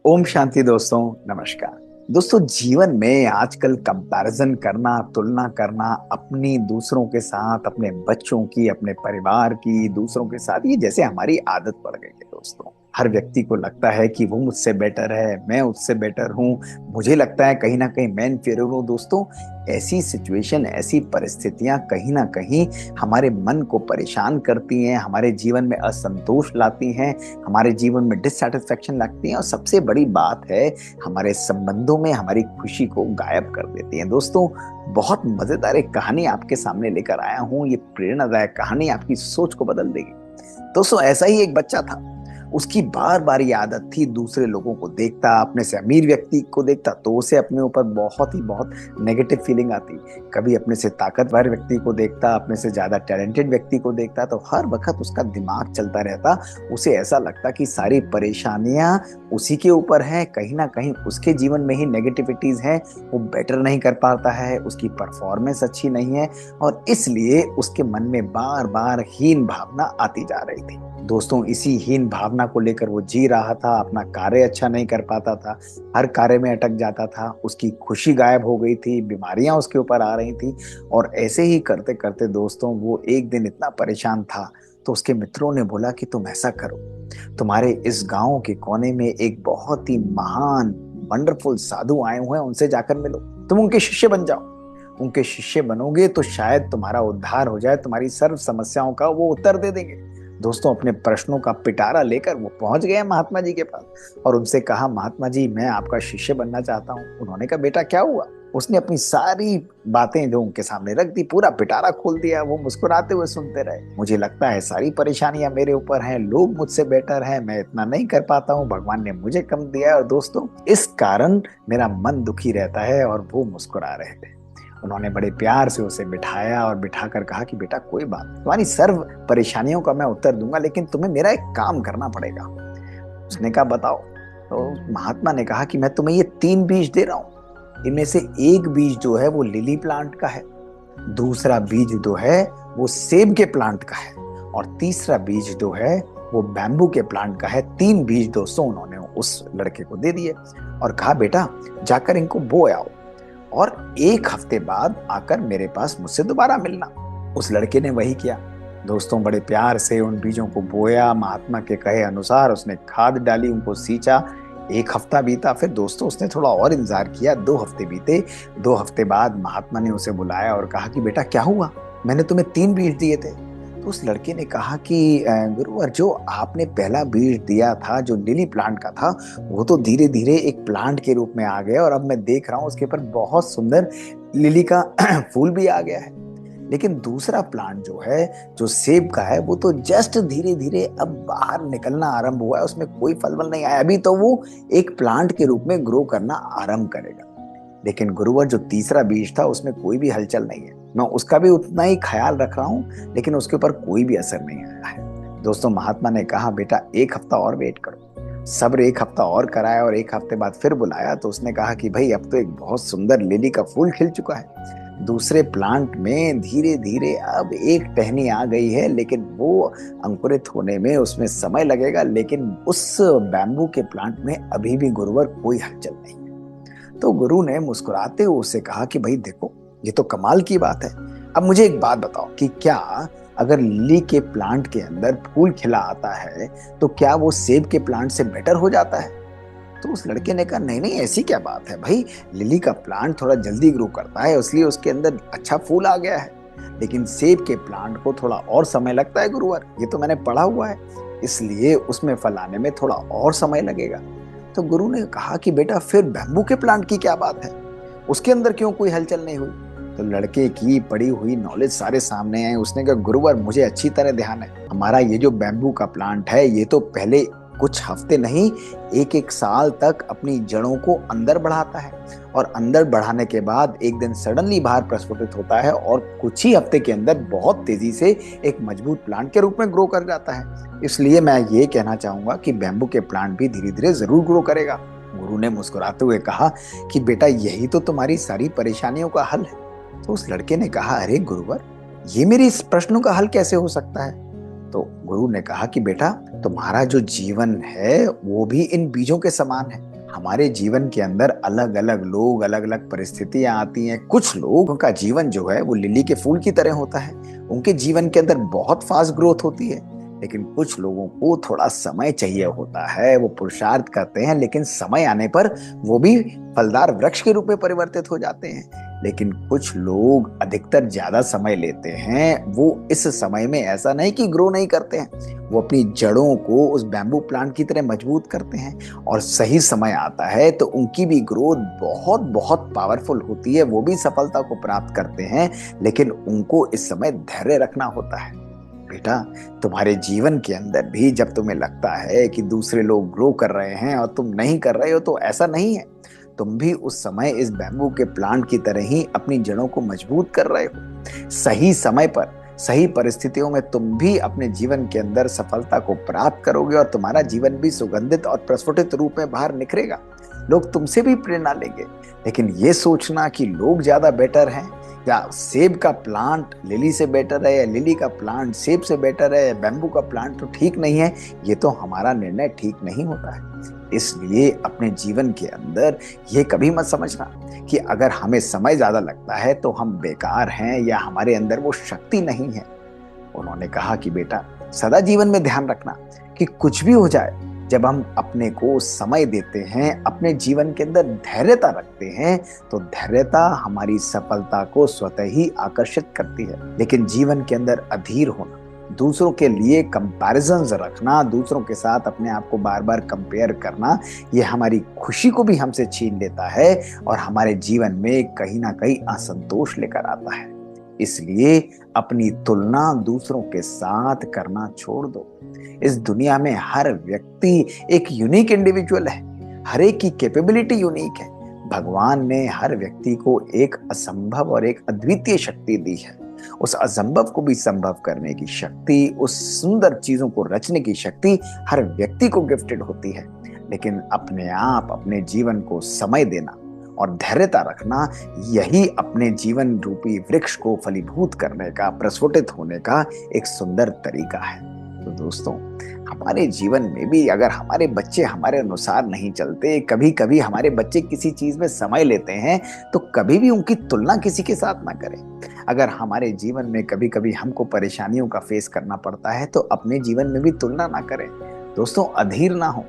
ओम शांति दोस्तों। नमस्कार दोस्तों। जीवन में आजकल कंपैरिजन करना, तुलना करना अपनी दूसरों के साथ, अपने बच्चों की, अपने परिवार की दूसरों के साथ, ये जैसे हमारी आदत पड़ गई है दोस्तों। हर व्यक्ति को लगता है कि वो मुझसे बेटर है, मैं उससे बेटर हूँ। मुझे लगता है कहीं ना कहीं मैं इंफीरियर हूँ दोस्तों। ऐसी सिचुएशन, ऐसी परिस्थितियां कहीं ना कहीं हमारे मन को परेशान करती हैं, हमारे जीवन में असंतोष लाती हैं, हमारे जीवन में डिससेटिस्फेक्शन लगती है, और सबसे बड़ी बात है हमारे संबंधों में हमारी खुशी को गायब कर देती है दोस्तों। बहुत मजेदार एक कहानी आपके सामने लेकर आया हूं। ये प्रेरणादायक कहानी आपकी सोच को बदल देगी दोस्तों। ऐसा ही एक बच्चा था। उसकी बार बार ये आदत थी, दूसरे लोगों को देखता, अपने से अमीर व्यक्ति को देखता तो उसे अपने ऊपर बहुत नेगेटिव फीलिंग आती। कभी अपने से ताकतवर व्यक्ति को देखता, अपने से ज्यादा टैलेंटेड व्यक्ति को देखता तो हर वक्त उसका दिमाग चलता रहता। उसे ऐसा लगता कि सारी परेशानियां उसी के ऊपर है, कहीं ना कहीं उसके जीवन में ही नेगेटिविटीज हैं। वो बेटर नहीं कर पाता है, उसकी परफॉर्मेंस अच्छी नहीं है, और इसलिए उसके मन में बार बार हीन भावना आती जा रही थी दोस्तों। इसी हीन भावना को लेकर वो जी रहा था, अपना कार्य अच्छा नहीं कर पाता था, हर कार्य में अटक जाता था, उसकी खुशी गायब हो गई थी, बीमारियां उसके ऊपर आ रही थी। और ऐसे ही करते करते दोस्तों वो एक दिन इतना परेशान था तो उसके मित्रों ने बोला कि तुम ऐसा करो, तुम्हारे इस गांव के कोने में एक बहुत ही महान वंडरफुल साधु आए हुए हैं, उनसे जाकर मिलो, तुम उनके शिष्य बन जाओ। उनके शिष्य बनोगे तो शायद तुम्हारा उद्धार हो जाए, तुम्हारी सर्व समस्याओं का वो उत्तर दे देंगे दोस्तों। अपने प्रश्नों का पिटारा लेकर वो पहुंच गए महात्मा जी के पास और उनसे कहा, महात्मा जी मैं आपका शिष्य बनना चाहता हूँ। उन्होंने कहा, बेटा क्या हुआ? उसने अपनी सारी बातें जो उनके सामने रख दी, पूरा पिटारा खोल दिया। वो मुस्कुराते हुए सुनते रहे। मुझे लगता है सारी परेशानियां मेरे ऊपर हैं, लोग मुझसे बेटर हैं, मैं इतना नहीं कर पाता हूँ, भगवान ने मुझे कम दिया है, और दोस्तों इस कारण मेरा मन दुखी रहता है। और वो मुस्कुरा रहे थे। उन्होंने बड़े प्यार से उसे बिठाया और बिठाकर कहा कि बेटा कोई बात नहीं, तुम्हारी सर्व परेशानियों का मैं उत्तर दूंगा, लेकिन तुम्हें मेरा एक काम करना पड़ेगा। उसने कहा, बताओ। तो महात्मा ने कहा कि मैं तुम्हें ये 3 बीज दे रहा हूं। इनमें से एक बीज जो है वो लिली प्लांट का है, दूसरा बीज जो है वो सेब के प्लांट का है, और तीसरा बीज जो है वो बैम्बू के प्लांट का है। 3 बीज दोस्तों उन्होंने उस लड़के को दे दिए और कहा, बेटा जाकर इनको बो आओ और 1 हफ्ते बाद आकर मेरे पास मुझसे दोबारा मिलना। उस लड़के ने वही किया दोस्तों। बड़े प्यार से उन बीजों को बोया, महात्मा के कहे अनुसार उसने खाद डाली, उनको सींचा। 1 हफ्ता बीता, फिर दोस्तों उसने थोड़ा और इंतजार किया। 2 हफ्ते बीते। 2 हफ्ते बाद महात्मा ने उसे बुलाया और कहा कि बेटा क्या हुआ, मैंने तुम्हें 3 बीज दिए थे। तो उस लड़के ने कहा कि गुरुवर, जो आपने पहला बीज दिया था जो लिली प्लांट का था, वो तो धीरे धीरे एक प्लांट के रूप में आ गया, और अब मैं देख रहा हूँ उसके ऊपर बहुत सुंदर लिली का फूल भी आ गया है। लेकिन दूसरा प्लांट जो है, जो सेब का है, वो तो जस्ट धीरे धीरे अब बाहर निकलना आरंभ हुआ है, उसमें कोई फल वल नहीं आया अभी, तो वो एक प्लांट के रूप में ग्रो करना आरंभ करेगा। लेकिन गुरुवर, जो तीसरा बीज था उसमें कोई भी हलचल नहीं है, मैं उसका भी उतना ही ख्याल रख रहा हूँ, लेकिन उसके ऊपर कोई भी असर नहीं आया है दोस्तों। महात्मा ने कहा, बेटा 1 हफ्ता और वेट करो। सब्र 1 हफ्ता और कराया, और 1 हफ्ते बाद फिर बुलाया तो उसने कहा कि भाई अब तो एक बहुत सुंदर लिली का फूल खिल चुका है, दूसरे प्लांट में धीरे धीरे अब एक टहनी आ गई है, लेकिन वो अंकुरित होने में उसमें समय लगेगा। लेकिन उस बैम्बू के प्लांट में अभी भी गुरुवर कोई हलचल नहीं। तो गुरु ने मुस्कुराते हुए उससे कहा कि भाई देखो, ये तो कमाल की बात है। अब मुझे एक बात बताओ कि क्या अगर लिली के प्लांट के अंदर फूल खिला आता है तो क्या वो सेब के प्लांट से बेटर हो जाता है? तो उस लड़के ने कहा, नहीं नहीं, ऐसी क्या बात है भाई, लिली का प्लांट थोड़ा जल्दी ग्रो करता है, इसलिए उसके अंदर अच्छा फूल आ गया है, लेकिन सेब के प्लांट को थोड़ा और समय लगता है गुरुवर, ये तो मैंने पढ़ा हुआ है, इसलिए उसमें फल आने में थोड़ा और समय लगेगा। तो गुरु ने कहा कि बेटा फिर बैम्बू के प्लांट की क्या बात है, उसके अंदर क्यों कोई हलचल नहीं हुई? तो लड़के की पड़ी हुई नॉलेज सारे सामने आए। उसने कहा, गुरुवर मुझे अच्छी तरह ध्यान है, हमारा ये जो बैम्बू का प्लांट है ये तो पहले कुछ हफ्ते नहीं, 1 1 साल तक अपनी जड़ों को अंदर बढ़ाता है, और अंदर बढ़ाने के बाद एक दिन सडनली बाहर प्रस्फुटित होता है और कुछ ही हफ्ते के अंदर बहुत तेजी से एक मजबूत प्लांट के रूप में ग्रो कर जाता है। इसलिए मैं ये कहना चाहूंगा कि बैम्बू के प्लांट भी धीरे धीरे जरूर ग्रो करेगा। गुरु ने मुस्कुराते हुए कहा कि बेटा यही तो तुम्हारी सारी परेशानियों का हल है। तो उस लड़के ने कहा, अरे गुरुवर, ये मेरी इस प्रश्नों का हल कैसे हो सकता है? तो गुरु ने कहा कि बेटा, तुम्हारा जो जीवन है वो भी इन बीजों के समान है, हमारे जीवन के अंदर अलग अलग लोग, अलग अलग परिस्थितियां आती हैं। कुछ लोगों का जीवन जो है वो लिली के फूल की तरह होता है, उनके जीवन के अंदर बहुत फास्ट ग्रोथ होती है। लेकिन कुछ लोगों को थोड़ा समय चाहिए होता है, वो पुरुषार्थ करते हैं लेकिन समय आने पर वो भी फलदार वृक्ष के रूप में परिवर्तित हो जाते हैं। लेकिन कुछ लोग अधिकतर ज्यादा समय लेते हैं, वो इस समय में ऐसा नहीं कि ग्रो नहीं करते हैं, वो अपनी जड़ों को उस बैम्बू प्लांट की तरह मजबूत करते हैं और सही समय आता है तो उनकी भी ग्रोथ बहुत बहुत पावरफुल होती है, वो भी सफलता को प्राप्त करते हैं। लेकिन उनको इस समय धैर्य रखना होता है। बेटा, तुम्हारे जीवन के अंदर भी जब तुम्हें लगता है कि दूसरे लोग ग्रो कर रहे हैं और तुम नहीं कर रहे हो, तो ऐसा नहीं है। तुम भी उस समय इस बैम्बू के प्लांट की तरह ही अपनी जड़ों को मजबूत कर रहे हो। सही समय पर, सही परिस्थितियों में तुम भी अपने जीवन के अंदर सफलता को प्राप्त करोगे और तुम्हारा जीवन भी सुगंधित और प्रस्फुटित रूप में बाहर निखरेगा। लोग तुमसे भी प्रेरणा लेंगे। लेकिन ये सोचना कि लोग ज्यादा बेटर हैं, या सेब का प्लांट लिली से बेटर है, या लिली का प्लांट सेब से बेटर है, या बैम्बू का प्लांट तो ठीक नहीं है, ये तो हमारा निर्णय ठीक नहीं होता है। इसलिए अपने जीवन के अंदर ये कभी मत समझना कि अगर हमें समय ज्यादा लगता है तो हम बेकार हैं या हमारे अंदर वो शक्ति नहीं है। उन्होंने कहा कि बेटा, सदा जीवन में ध्यान रखना कि कुछ भी हो जाए, जब हम अपने को समय देते हैं, अपने जीवन के अंदर धैर्यता रखते हैं, तो धैर्यता हमारी सफलता को स्वतः ही आकर्षित करती है। लेकिन जीवन के अंदर अधीर होना, दूसरों के लिए कंपैरिजंस रखना, दूसरों के साथ अपने आप को बार बार कंपेयर करना, ये हमारी खुशी को भी हमसे छीन लेता है और हमारे जीवन में कहीं ना कहीं असंतोष लेकर आता है। इसलिए अपनी तुलना दूसरों के साथ करना छोड़ दो। इस दुनिया में हर व्यक्ति एक यूनिक इंडिविजुअल है, हर एक की कैपेबिलिटी यूनिक है। भगवान ने हर व्यक्ति को एक असंभव और एक अद्वितीय शक्ति दी है। उस असंभव को भी संभव करने की शक्ति, उस सुंदर चीजों को रचने की शक्ति हर व्यक्ति को गिफ्टेड होती है। लेकिन अपने आप, अपने जीवन को समय देना और धैर्यता रखना, यही अपने जीवन रूपी वृक्ष को फलीभूत करने का, प्रस्फुटित होने का एक सुंदर तरीका है। तो दोस्तों, हमारे जीवन में भी अगर हमारे बच्चे हमारे अनुसार नहीं चलते, कभी कभी हमारे बच्चे किसी चीज में समय लेते हैं, तो कभी भी उनकी तुलना किसी के साथ ना करें। अगर हमारे जीवन में कभी कभी हमको परेशानियों का फेस करना पड़ता है, तो अपने जीवन में भी तुलना ना करें। दोस्तों, अधीर ना हो।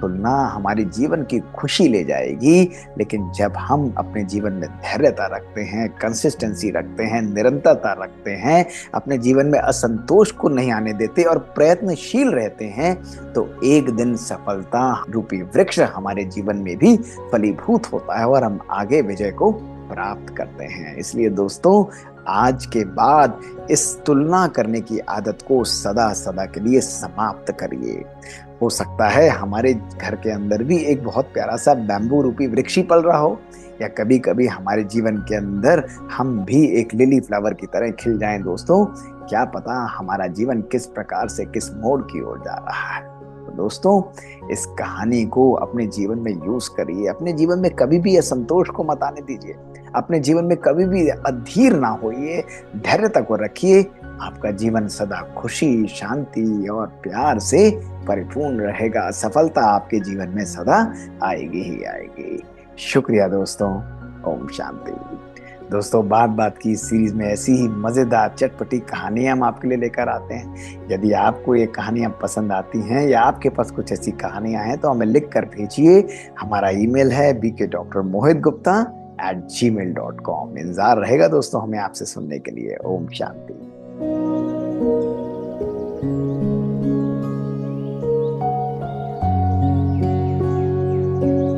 तुलना हमारे जीवन की खुशी ले जाएगी, लेकिन जब हम अपने जीवन में धैर्यता रखते हैं, कंसिस्टेंसी रखते हैं, निरंतरता रखते हैं, अपने जीवन में असंतोष को नहीं आने देते और प्रयत्नशील रहते हैं, तो एक दिन सफलता रूपी वृक्ष हमारे जीवन में भी फलीभूत होता है और हम आगे विजय को प्राप्त करते हैं। इसलिए दोस्तों, आज के बाद इस तुलना करने की आदत को सदा सदा के लिए समाप्त करिए। हो सकता है हमारे घर के अंदर भी एक बहुत प्यारा सा बैम्बू रूपी वृक्ष ही पल रहा हो, या कभी कभी हमारे जीवन के अंदर हम भी एक लिली फ्लावर की तरह खिल जाएं। दोस्तों, क्या पता हमारा जीवन किस प्रकार से किस मोड़ की ओर जा रहा है। तो दोस्तों, इस कहानी को अपने जीवन में यूज करिए। अपने जीवन में कभी भी असंतोष को मत आने दीजिए। अपने जीवन में कभी भी अधीर ना होइए, धैर्यता को रखिए। आपका जीवन सदा खुशी, शांति और प्यार से परिपूर्ण रहेगा। सफलता आपके जीवन में सदा आएगी ही आएगी। शुक्रिया दोस्तों। ओम शांति। दोस्तों, बात बात की इस सीरीज में ऐसी ही मजेदार चटपटी कहानियां हम आपके लिए लेकर आते हैं। यदि आपको ये कहानियां पसंद आती हैं या आपके पास कुछ ऐसी कहानियां हैं, तो हमें लिख कर भेजिए। हमारा ईमेल है bkdrmohitgupta@gmail.com। इंतजार रहेगा दोस्तों हमें आपसे सुनने के लिए। ओम शांति।